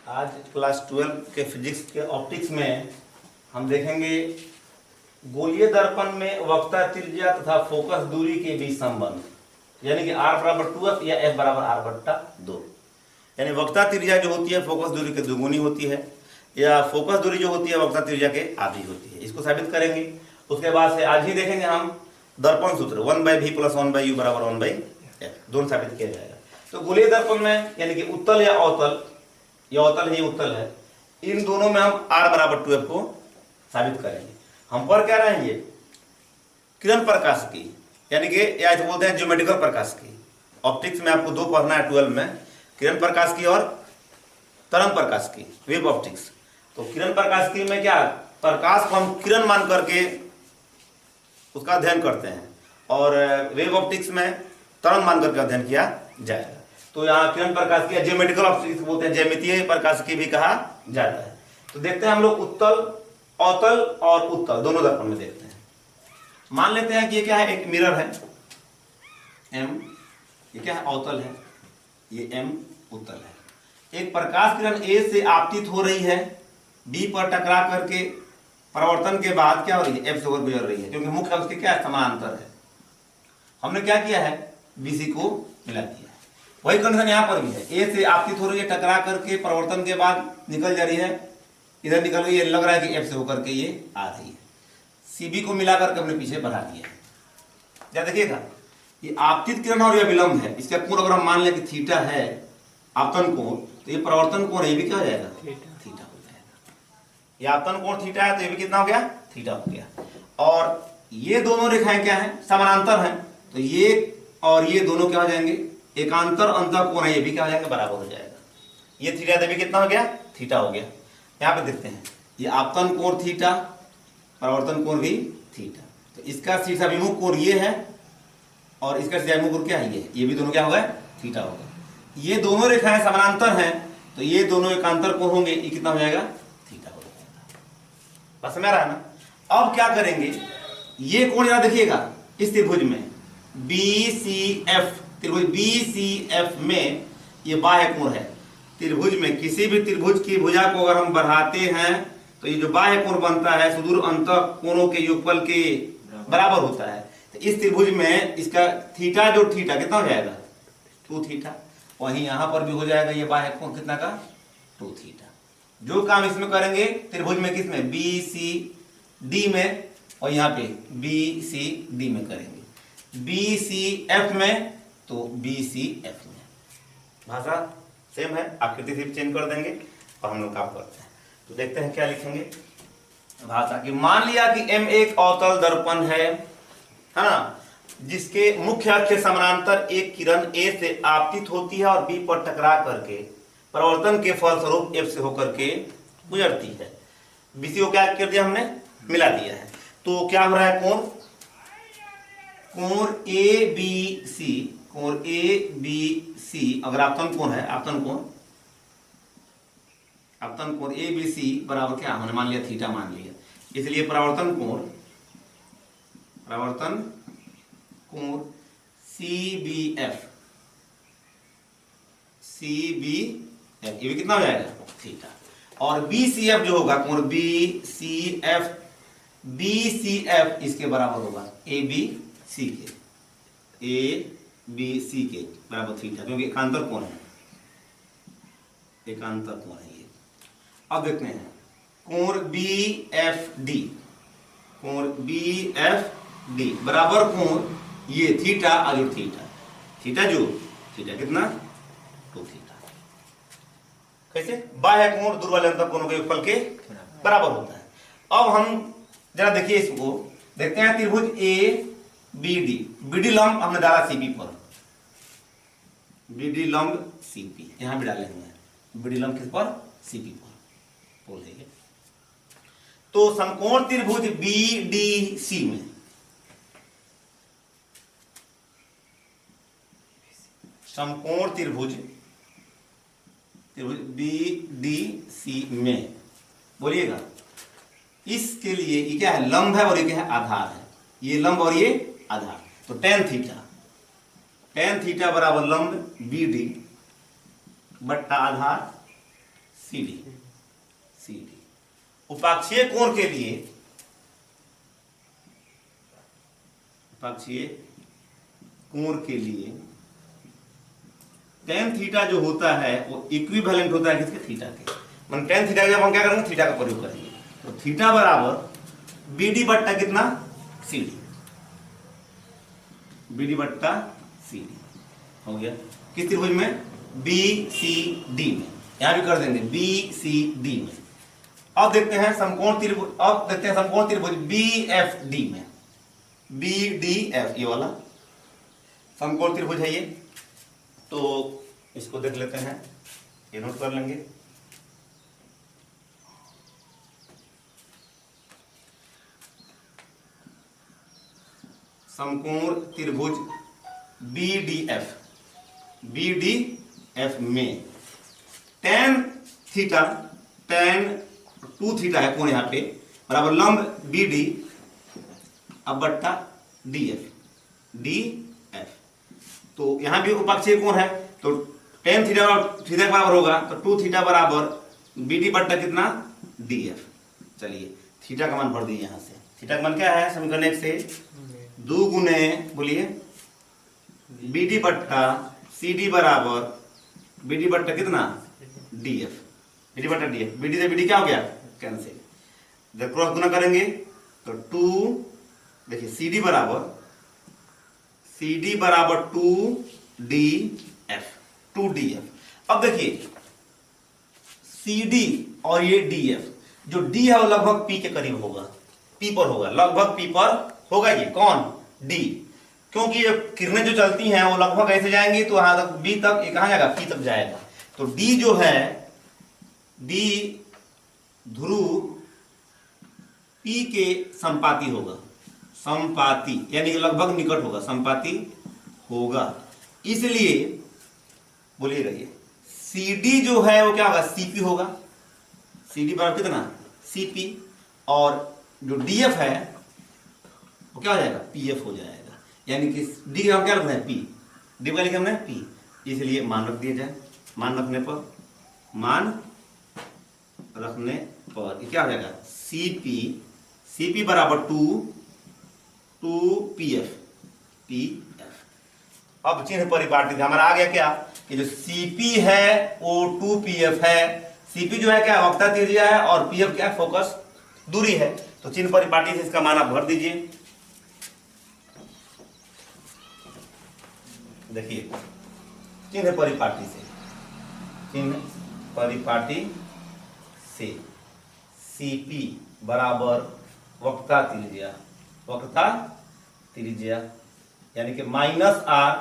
आज क्लास 12 के फिजिक्स के ऑप्टिक्स में हम देखेंगे गोलीय दर्पण में वक्ता त्रिज्या तथा फोकस दूरी के बीच संबंध, यानी कि r बराबर 2f या f बराबर r बट्टा 2। यानी वक्ता त्रिज्या जो होती है फोकस दूरी के दुगुनी होती है, या फोकस दूरी जो होती है वक्ता त्रिज्या के आधी होती है। इसको साबित करेंगे। उसके बाद से आज ही देखेंगे हम दर्पण सूत्र 1/v + 1/u बराबर 1/f, दोनों साबित किया जाएगा। तो गोलीय दर्पण में यानी कि उत्तल या अवतल, यह अवतल ही उत्तल है, इन दोनों में हम r बराबर 2f को साबित करेंगे। हम पर क्या रहेंगे? किरण प्रकाश की, यानी कि या तो बोलते हैं ज्योमेट्रिकल प्रकाश की। ऑप्टिक्स में आपको दो पढ़ना है 12 में, किरण प्रकाश की और तरंग प्रकाश की, वेव ऑप्टिक्स। तो किरण प्रकाश की में क्या, प्रकाश को हम किरण मान करके उसका अध्ययन करते हैं, और वेव ऑप्टिक्स में तरंग मान करके अध्ययन किया जाएगा। तो यहाँ किरण प्रकाश की ज्योमेट्रिकल ऑप्टिक्स बोलते हैं, ज्यामितीय प्रकाश की भी कहा जाता है। तो देखते हैं हम लोग उत्तल, अवतल और उत्तल दोनों दर्पण में देखते हैं। मान लेते हैं कि ये क्या है, एक मिरर है m, ये क्या है, अवतल है, ये m उत्तल है। एक प्रकाश किरण a से आपतित हो रही है, b पर टकरा करके परिवर्तन के बाद क्या हो रही है, f से होकर गुजर रही है, क्योंकि मुख्य अक्ष के क्या है, समानांतर है। हमने क्या किया है, bc को मिला दिया। वही कंडीशन यहाँ पर भी है, a से आपतित हो रही है, टकरा करके परिवर्तन के बाद निकल जा रही है, इधर निकल गई, ये लग रहा है कि f से होकर के ये आ रही है। cb को मिला करके हमने पीछे बढ़ा दिया है। क्या देखिएगा, ये आपतित किरण और यह विलंब है, इसका कोण अगर हम मान लें कि थीटा है आपतन कोण, तो ये परिवर्तन कोण है, ये भी क्या हो जाएगा, थीटा हो जाएगा। ये आपतन कोण थीटा है तो ये भी कितना हो गया, थीटा हो गया। और ये दोनों रेखाएं क्या है, समानांतर हैं, तो ये और ये दोनों क्या हो जाएंगे, एकांतर अंतर कोण है, ये भी क्या हो जाएगा, बराबर हो जाएगा। ये थीटा तो भी कितना हो गया, थीटा हो गया। यहाँ पे देखते हैं, ये आपतन कोण थीटा, परिवर्तन कोण भी थीटा, तो इसका शीर्षाभिमुख कोण ये है और इसका शीर्षाभिमुख कोण क्या है, ये भी दोनों क्या होगा, थीटा होगा। ये दोनों रेखाएं समानांतर हैं, तो ये दोनों एकांतर कोण होंगे, ये कितना हो जाएगा, थीटा हो जाएगा। बस समझ रहा है ना। अब क्या करेंगे, ये कोण जरा देखिएगा, इस त्रिभुज में BCF, त्रिभुज BCF में ये बाह्य कोण है। त्रिभुज में किसी भी त्रिभुज की भुजा को अगर हम बढ़ाते हैं तो ये जो बाह्य कोण बनता है सुदूर अंतः कोणों के योगफल के बराबर होता है। तो इस त्रिभुज में इसका थीटा, जो थीटा कितना हो जाएगा, 2 थीटा। वहीं यहां पर भी हो जाएगा ये बाह्य कोण कितना का, 2 थीटा। जो काम इसमें करेंगे त्रिभुज में, किसमें, BCD में, और यहाँ पे BCD में करेंगे, BCF में तो BCF में। भाषा सेम है, आकृति सिर्फ चेंज कर देंगे और हम लोग काम करते हैं। तो देखते हैं क्या लिखेंगे भाषा की। मान लिया कि M एक अवतल दर्पण है ना, जिसके मुख्य अक्ष के समानांतर एक किरण A से आपतित होती है और B पर टकरा करके परिवर्तन के फलस्वरूप F से होकर के गुजरती है। BC को क्या कर दिया हमने, मिला दिया है। तो क्या हो रहा है, कोण ABC, कोण ABC अगर आपतन कोण है, आपतन कोण ABC बराबर क्या, हमने मान लिया थीटा मान लिया, इसलिए परावर्तन कोण CBF, ये भी कितना हो जाएगा, थीटा। और BCF जो होगा, कोण BCF इसके बराबर होगा ABC के बराबर थीटा, क्योंकि एकांतर कोण है, एकांतर कोण है ये। अब देखते हैं कोण BFD बराबर कोण ये थीटा और थीटा कितना, 2 थीटा। कैसे, बाह्य कोण दूर वाले अंतर कोणों के योगफल के बराबर होता है। अब हम जरा देखिए, इसको देखते हैं। त्रिभुज BD लंब हमने डाला CP पर, BD लंब CP यहां भी डालेंगे, BD लंब किस पर, CP पर बोलेंगे। तो समकोण त्रिभुज BDC में, समकोण त्रिभुज BDC में बोलिएगा, इसके लिए ये क्या है, लंब है और ये क्या है, आधार है। ये लंब और ये आधार, तो tan थीटा बराबर लंब BD बट्टा आधार सी डी, सी डी। उपाक्षीय कोण के लिए, उपाक्षीय कोण के लिए tan थीटा जो होता है वो इक्विवेलेंट होता है किसके, थीटा के। मतलब tan थीटा जब हम क्या करेंगे, थीटा का प्रयोग करेंगे, तो थीटा बराबर बी डी बट्टा कितना, सी डी, बी डी बट्टा सी डी हो गया। किस त्रिभुज में, बी सी डी में, यहां भी कर देंगे बी सी डी में। अब देखते हैं समकोण त्रिभुज, अब देखते हैं समकोण त्रिभुज बी एफ डी में, बी डी एफ, ये वाला समकोण त्रिभुज है ये। तो इसको देख लेते हैं, ये नोट कर लेंगे। समकोण त्रिभुज बी डी एफ, बी डी एफ में tan थीटा, tan 2 थीटा है कोण यहां पे, बराबर लंब बी डी अब बट्टा डी एफ, डी एफ। तो यहां भी उपाक्षीय कोण है, तो tan थीटा थीटा के बराबर होगा, तो 2 थीटा बराबर बी डी बट्टा कितना, डी एफ। चलिए थीटा का मान भर दिए यहां से। थीटा का मान क्या है, समीकरण 1 से 2 गुने, बोलिए, बी डी बट्टा सी डी बराबर बी डी बट्टा कितना, डी एफ, बी डी बट्टा डी एफ। बी डी से बी डी क्या हो गया, कैंसिल। जब क्रॉस गुना करेंगे तो 2, देखिए सी डी बराबर 2 डी एफ, 2 डी एफ। अब देखिए सी डी और ये डी एफ, जो डी है वो लगभग पी के करीब होगा, पी पर होगा, लगभग पी पर होगा। ये कौन, डी, क्योंकि ये किरणें जो चलती हैं वो लगभग ऐसे जाएंगी, तो यहां तक बी तक, ये कहां जाएगा, पी तक जाएगा। तो डी जो है, डी ध्रुव पी के संपाती होगा, संपाती यानी कि लगभग निकट होगा, संपाती होगा। इसलिए बोलिएगा ये सी डी जो है वो क्या होगा, सीपी होगा, सी डी बराबर कितना, सीपी, और जो डी एफ है वो क्या हो जाएगा, पी एफ हो जाएगा। यानी कि डी का हम क्या रखना है, पी, डी का लिखे हमने पी, इसलिए मान रख दिया जाए। मान रखने पर, मान रखने पर ये क्या हो जाएगा, सीपी, सीपी बराबर 2 पी एफ, पी एफ। अब चिन्ह परिपाटी हमारा आ गया क्या, कि जो सीपी है वो 2 पी एफ है। सीपी जो है क्या, वक्रता त्रिज्या है, और पी एफ क्या है, फोकस दूरी है। तो चिन्ह परिपाटी से इसका मान आप भर दीजिए। देखिए चिन्ह परिपाटी से, चिन्ह परिपाटी से सीपी बराबर वक्रता त्रिज्या, वक्रता त्रिज्या यानी कि -r,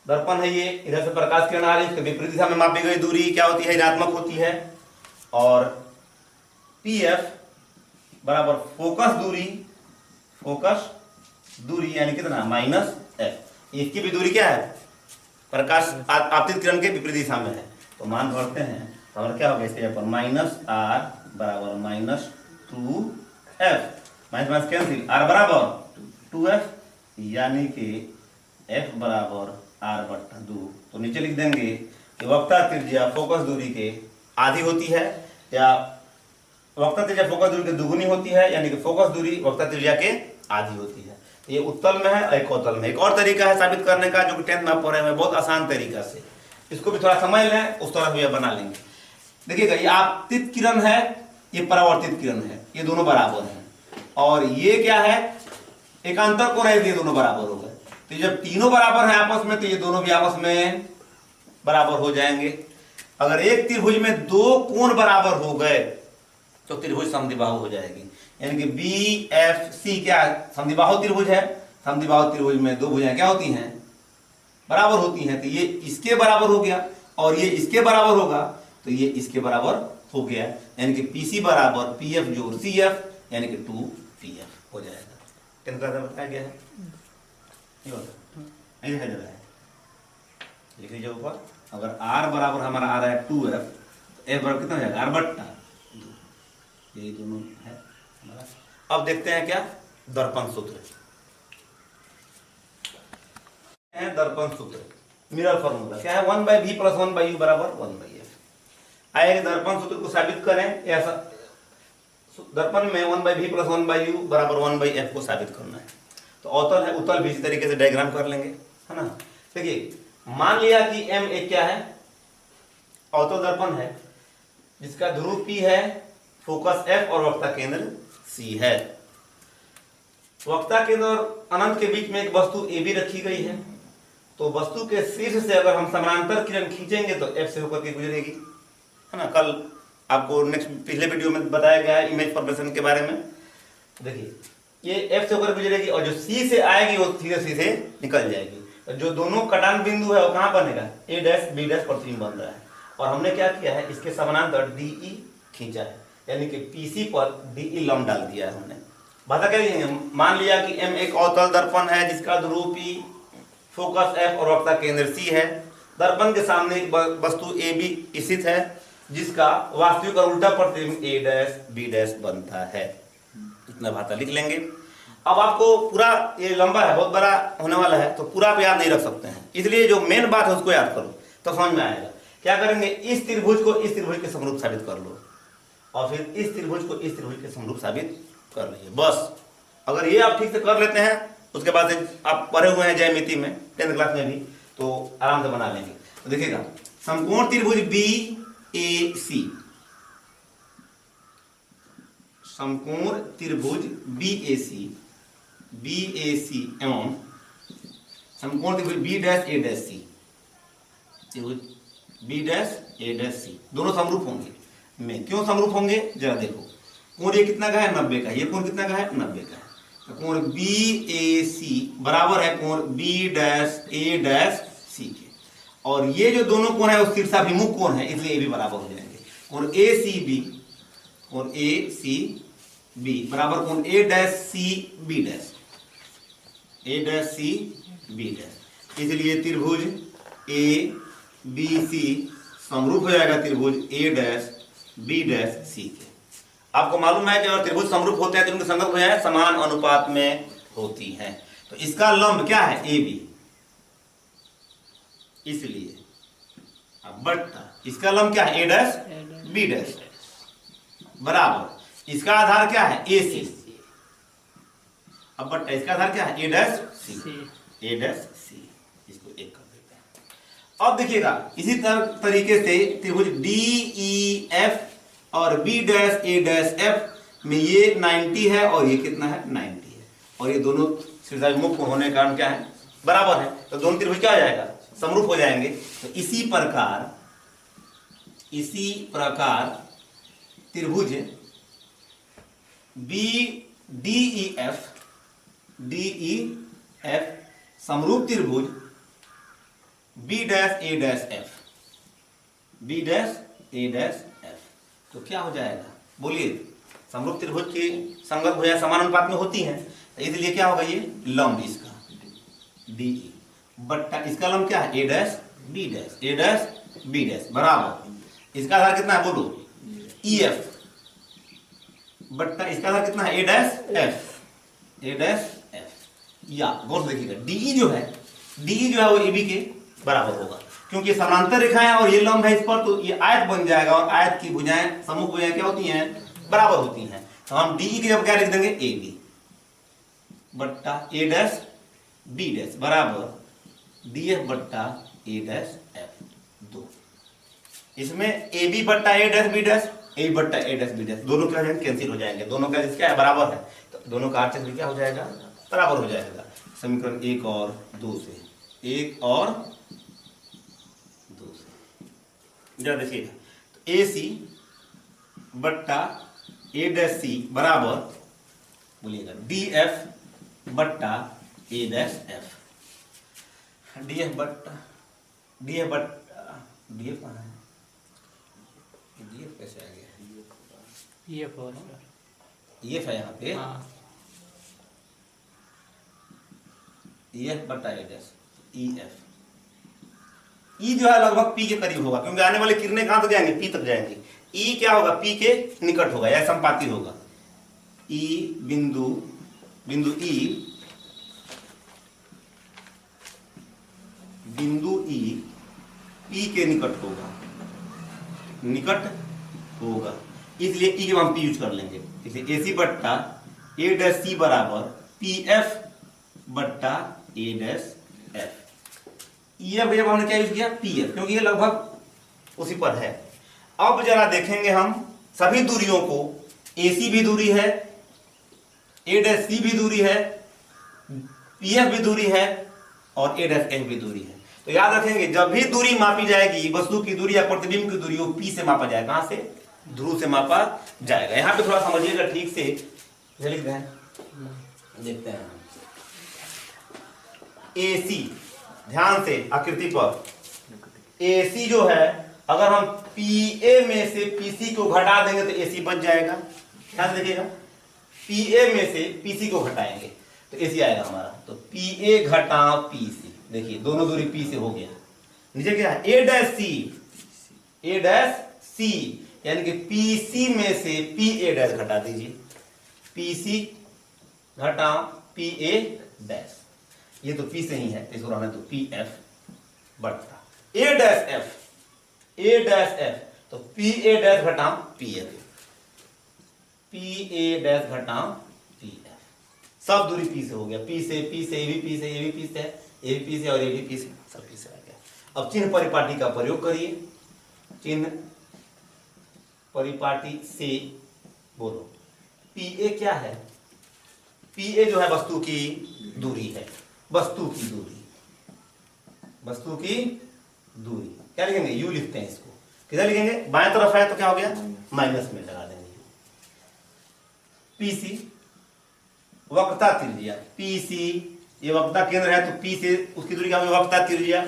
दर्पण है ये, इधर से प्रकाश किरण आ रही है, इसके विपरीत दिशा में मापी गई दूरी क्या होती है, ऋणात्मक होती है। और पी एफ बराबर फोकस दूरी, फोकस दूरी यानी कितना, -f। इसकी भी दूरी क्या है, प्रकाश आपतित किरण के विपरीत दिशा में है। तो मान भरते हैं, तो हमारा क्या होगा, इसके पर -r बराबर -2f, माइनस कैंसिल, r बराबर 2f, यानी कि f बराबर r/2। तो नीचे लिख देंगे कि वक्रता त्रिज्या फोकस दूरी के आधी होती है, या वक्रता त्रिज्या फोकस दूरी के दुगुनी होती है, यानी कि फोकस दूरी वक्रता त्रिज्या के आधी होती है। ये उत्तल में है, एक अवतल में। एक और तरीका है साबित करने का, जो कि 10th में आप पढ़े हैं, बहुत आसान तरीका से, इसको भी थोड़ा समझ लें, उस तरह भी बना लेंगे। देखिएगा ये आपतित किरण है, ये परावर्तित किरण है, ये दोनों बराबर हैं, और ये क्या है, एकांतर कोण है, ये दोनों बराबर हो गए। तो जब तीनों बराबर हैं आपस में, तो ये दोनों भी आपस में बराबर हो जाएंगे। अगर एक त्रिभुज में 2 कोण बराबर हो गए तो त्रिभुज समद्विबाहु हो जाएगी। यानी कि बी एफ सी क्या समद्विबाहु त्रिभुज है, समद्विबाहु त्रिभुज में 2 भुजाएं क्या होती हैं, बराबर होती हैं। तो ये इसके बराबर हो गया, और ये इसके बराबर होगा, तो ये इसके बराबर हो गया। यानी कि पी सी बराबर पी एफ जोड़ सी एफ, यानी कि 2 पी एफ हो जाएगा। बताया गया है, लिख लीजिए ऊपर। अगर r बराबर हमारा आ रहा है 2f, तो f बराबर कितना हो जाएगा, r/2, यही दोनों है हमारा। अब देखते हैं क्या, दर्पण सूत्र है, दर्पण सूत्र, मिरर फॉर्मूला क्या है, 1/v + 1/u बराबर 1/f। आए दर्पण सूत्र को साबित करें, ऐसा दर्पण में 1/v + 1/u बराबर 1/f को साबित करना है। तो अवतल है, उत्तल भी इसी तरीके से डायग्राम कर लेंगे, है ना। देखिए मान लिया कि m एक क्या है, अवतल दर्पण है जिसका ध्रुव P है, फोकस F और वक्रता केंद्र C है। वक्रता केंद्र और अनंत के बीच में एक वस्तु AB रखी गई है। तो वस्तु के शीर्ष से अगर हम समानांतर किरण खींचेंगे तो F से होकर के गुजरेगी, है ना। कल आपको नेक्स्ट पिछले वीडियो में बताया गया है इमेज फॉर्मेशन के बारे में। देखिए ये F से होकर गुजरेगी और जो C से आएगी वो सीधे सीधे निकल जाएगी। तो जो दोनों कटान बिंदु है वो कहाँ बनेगा, A' B' प्रतिबिंब बन रहा है। और हमने क्या किया है, इसके समानांतर DE खींचा है, यानी कि PC पर DE लंब डाल दिया है हमने। बात क्या लिखेंगे, मान लिया कि M एक अवतल दर्पण है जिसका ध्रुव P, फोकस F और वक्रता केंद्र C है। दर्पण के सामने एक वस्तु AB स्थित है जिसका वास्तविक और उल्टा प्रतिबिंब A' B' बनता है। इतना भाता लिख लेंगे। अब आपको पूरा ये लंबा है, बहुत बड़ा होने वाला है, तो पूरा आप याद नहीं रख सकते हैं, इसलिए जो मेन बात है उसको याद करो तो समझ में आएगा। क्या करेंगे, इस त्रिभुज को इस त्रिभुज के समरूप साबित कर लो और फिर इस त्रिभुज को इस त्रिभुज के समरूप साबित कर लीजिए। बस अगर ये आप ठीक से कर लेते हैं, उसके बाद से आप पढ़े हुए हैं ज्यामिति में 10th क्लास में भी, तो आराम से बना लेंगे। तो देखिएगा, समकोण त्रिभुज BAC, समकोण त्रिभुज BAC एवं समकोण त्रिभुज B'A', त्रिभुज B'A', दोनों समरूप होंगे। में क्यों समरूप होंगे जरा देखो, कोण ये कितना का है, 90 का, ये कोण कितना का है, 90 का है। तो कोण BAC बराबर है कोण B'A', के, और ये जो दोनों कोण है वो शीर्षाभिमुख कोण है, इसलिए ये भी बराबर हो जाएंगे। कोण ACB, कोण ACB बराबर कोण A'CB', A'CB', इसलिए त्रिभुज ABC समरूप हो जाएगा त्रिभुज A'B'C के। आपको मालूम है कि अगर त्रिभुज समरूप होते हैं तो उनके संगत भुजाएं समान अनुपात में होती हैं। तो इसका लंब क्या है, AB, इसलिए अब बट्टा इसका लंब क्या है, A'B' बराबर इसका आधार क्या है, AC, अब बट्टा इसका आधार क्या है, A'C, इसको एक कर देते हैं। अब देखिएगा इसी तरीके से त्रिभुज DEF और B'A', में ये 90 है और ये कितना है, 90 है, और ये दोनों शीर्षाभिमुख होने के कारण क्या है, बराबर है। तो दोनों त्रिभुज क्या हो जाएगा, समरूप हो जाएंगे। तो इसी प्रकार त्रिभुज DEF समरूप त्रिभुज B'A', तो क्या हो जाएगा, बोलिए। समरूप त्रिभुज की संगत भुजाएं समान अनुपात में होती हैं, तो इसलिए क्या होगा, ये लंब इसका DE बट्टा इसका लंब क्या है, A'B' बराबर इसका आधार कितना है, बोलो, EF बट्टा इसका आधार कितना है, A'F, या गौर से देखिएगा DE जो है वो AB के बराबर होगा, क्योंकि समांतर रेखाएं और ये लंब है इस पर, तो ये आयत बन जाएगा और आयत की भुजाएं सम्मुख भुजाएं क्या होती हैं, बराबर होती हैं। तो हम DE की जब क्या लिख देंगे, AB बट्टा A'B' बराबर DF बट्टा A'F, 2। इसमें AB बट्टा A'B', A बट्टा A'B' दोनों क्या है, कैंसिल हो जाएंगे, दोनों का क्या है, बराबर है, तो दोनों का अर्थ क्या हो जाएगा, बराबर हो जाएगा। समीकरण 1 और 2 से, 1 और 2 से जरा देखिएगा, तो AC बट्टा A'C बराबर बोलिएगा DF बट्टा A'F, DF कहाँ है, DF कैसे आ गया, EF है यहाँ पे, EF बट्टा A'Ef, E जो है लगभग P के करीब होगा, क्योंकि आने वाली किरणें कहां तक जाएंगी, P तक जाएंगी। E क्या होगा, P के निकट होगा या संपाती होगा। E बिंदु E P के निकट होगा, निकट होगा, इसलिए ई के हम पी यूज कर लेंगे। इसलिए AC बट्टा A डैश C बराबर PF बट्टा A डैश F। ये भैया हमने क्या यूज किया, PF, क्योंकि ये लगभग उसी पर है। अब जरा देखेंगे हम सभी दूरियों को, AC भी दूरी है, A डैश C भी दूरी है, PF भी दूरी है और A डैश F भी दूरी है। तो याद रखेंगे जब भी दूरी मापी जाएगी, वस्तु की दूरी या प्रतिबिंब की दूरी, वो P से मापा जाएगा। कहां से, ध्रुव से मापा जाएगा। यहां पे थोड़ा समझिएगा ठीक से, लिख रहे हैं, देखते हैं। AC, ध्यान से आकृति पर, AC जो है अगर हम PA में से PC को घटा देंगे तो AC बच जाएगा। ध्यान देखिएगा, PA में से PC को घटाएंगे तो AC आएगा हमारा। तो PA घटा PC, देखिए दोनों दूरी P से हो गया। नीचे क्या है, A dash C, A dash C, यानी कि PC में से PA डैश घटा दीजिए, PC घटा PA डैश, ये तो P से ही है, इसको रहने तो PF बढ़ता A dash F, A dash F, तो PA डैश घटा PF, PA डैश घटा PF, सब दूरी P से हो गया। P से P से, A भी P से, A भी P से, A भी P से और A भी P से, सब P से आ गया। अब चिन्ह परिपाटी का प्रयोग करिए, चिन्ह परिपाटी से बोलो। PA क्या है, PA जो है वस्तु की दूरी है, वस्तु की दूरी, वस्तु की दूरी। क्या लिखेंगे, U लिखते हैं इसको, किधर लिखेंगे, बाएं तरफ है तो क्या हो गया, माइनस में लगा देंगे। PC वक्रता त्रिज्या, PC ये वक्रता केंद्र है तो P से उसकी दूरी क्या होगी, वक्रता त्रिज्या,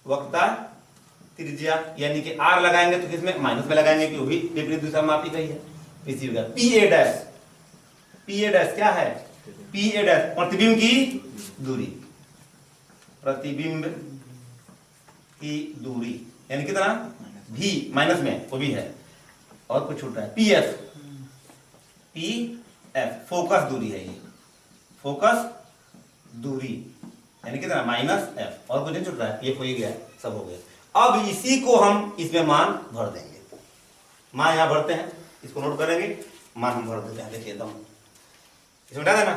वक्रता त्रिज्या, यानी कि R लगाएंगे तो किसमें, माइनस में लगाएंगे, कि वो भी विपरीत दिशा में मापी गई है। PC होगा PA डैश, PA डैश क्या है, PA डैश प्रतिबिंब की दूरी, प्रतिबिंब की दूरी, यानी कितना, भी माइनस में वो भी है, और कुछ छूट रहा है, PF, PF फोकस दूरी है, ये फोकस दूरी, यानी कितना, माइनस F, और कुछ नहीं छूट रहा है, PF हो ही गया, सब हो गया। अब इसी को हम इसमें मान भर देंगे, मान यहां भरते हैं, इसको नोट करेंगे, मान हम भर देते हैं। देखिए एकदम इसमें हटा देना,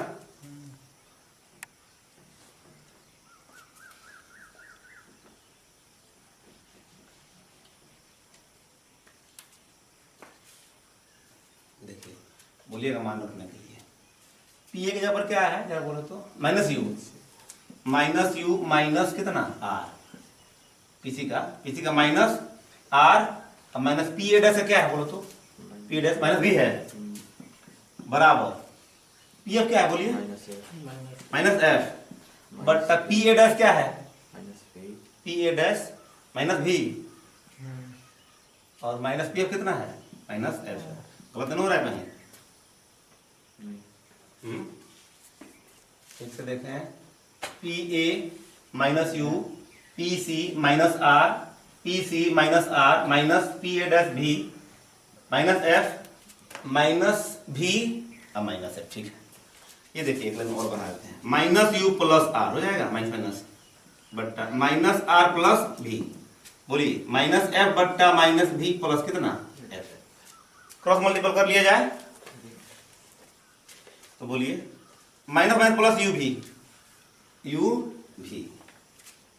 देखिए बोलिएगा मान रखने के लिए। PA के जगह पर क्या है जरा बोलो तो, minus U, minus U minus कितना R, PC का माइनस R, अब माइनस PA डैश क्या है बोलो तो, P डैश माइनस भी है, बराबर PF क्या है बोलिए, minus F, but PA dash क्या है, PA डैश माइनस भी, और माइनस PF कितना है, माइनस F। गलत नहीं हो रहा है कहीं, ठीक से देखें, PA minus U, PC minus R, PC minus R minus PA dash भी माइनस F माइनस भी अब माइनस F, ठीक है। ये देखिए एक लाइन और बना देते हैं, माइनस U प्लस R हो जाएगा, माइनस माइनस बट्टा माइनस R प्लस भी, बोलिए माइनस F बट्टा माइनस भी प्लस कितना F, क्रॉस मल्टीपल कर लिया जाए तो बोलिए माइनस माइनस प्लस U भी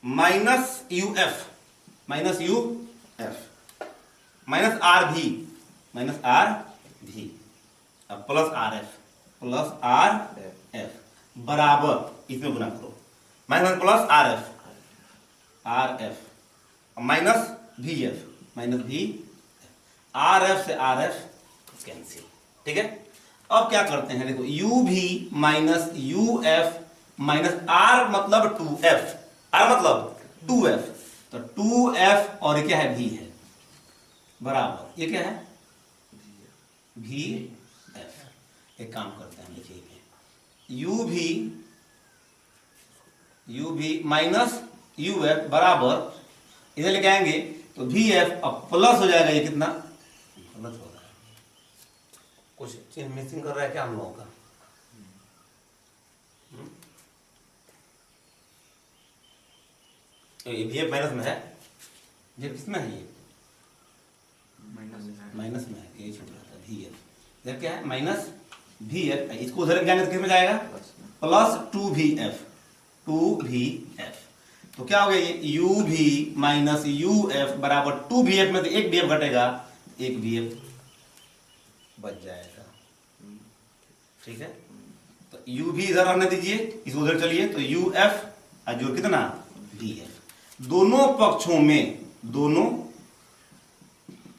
minus UF minus UF minus R भी अब प्लस RF बराबर इसमें गुना करो, minus plus RF minus VF RF से RF कैंसिल, ठीक है। अब क्या करते हैं, देखो U भी माइनस UF माइनस R मतलब 2F, R मतलब 2F, तो 2F और ये क्या है, V है, बराबर ये क्या है, VF। एक काम करते हैं, देखिए U भी माइनस UF बराबर इधर लेके आएंगे तो VF अब प्लस हो जाएगा, ये कितना प्लस हो रहा है, कुछ चीज मिसिंग कर रहा है क्या हम लोगों का, ये VF माइनस में है, ये किसमें है, ये इधर क्या है माइनस वी एफ, इसको उधर क्या किस में जाएगा प्लस 2VF, 2VF। तो क्या हो गया ये यू भी माइनस यू एफ बराबर 2VF में तो एक VF घटेगा, एक VF बच जाएगा। ठीक है, तो यू भी इधर रहने दीजिए, इसको उधर चलिए, तो यू एफ और जो कितना VF, दोनों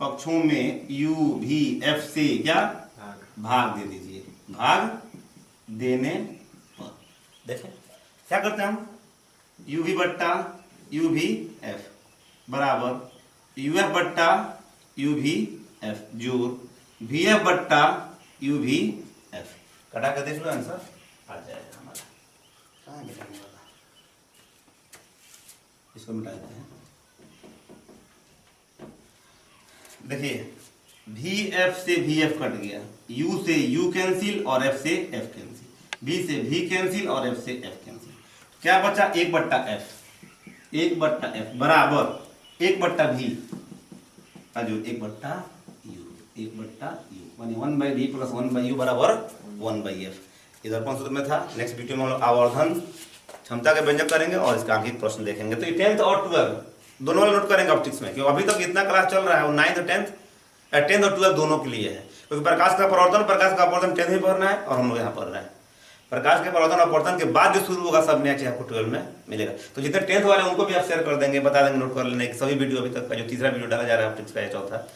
पक्षों में यू भी एफ से क्या भाग दे दीजिए, भाग देने पर देखें क्या करते हैं हम, यू भी बट्टा यू भी एफ बराबर यू एफ बट्टा यू भी एफ जोड़ वी एफ बट्टा यू भी एफ, कटा कर देख लो आंसर आ जाएगा हमारा। कहाँ मिटाने वाला, इसको मिटा देते हैं। देखिए वी एफ से वी एफ कट गया, यू से यू कैंसिल और एफ से एफ कैंसिल, वी से वी कैंसिल और एफ से एफ कैंसिल, क्या बचा एक बट्टा एफ, एक बट्टा एफ बराबर एक बट्टा वी जो एक बट्टा यू, एक बट्टा यू मानी 1/v प्लस 1/u बराबर 1/f। इधर कौन सूत्र में था, नेक्स्ट वीडियो में हम लोग आवर्धन क्षमता के व्यंजक करेंगे और इसका आगे प्रश्न देखेंगे। तो ये 10th और 12 दोनों वाले नोट करेंगे ऑप्टिक्स में, क्योंकि अभी तक इतना क्लास चल रहा है वो 9th और 10th और 12 दोनों के लिए है, क्योंकि प्रकाश का प्रवर्धन 10th में पढ़ना है और हम लोग यहाँ पढ़ रहे हैं। प्रकाश के प्रवर्धन और अपवर्तन के बाद जो शुरू होगा सब नया चीज आपको 12 में मिलेगा। तो जितने 10th वाले उनको भी आप शेयर कर देंगे, बता देंगे, नोट कर लेने सभी वीडियो अभी तक का जो तीसरा वीडियो डाला जा रहा है ऑप्टिक्स का चौथा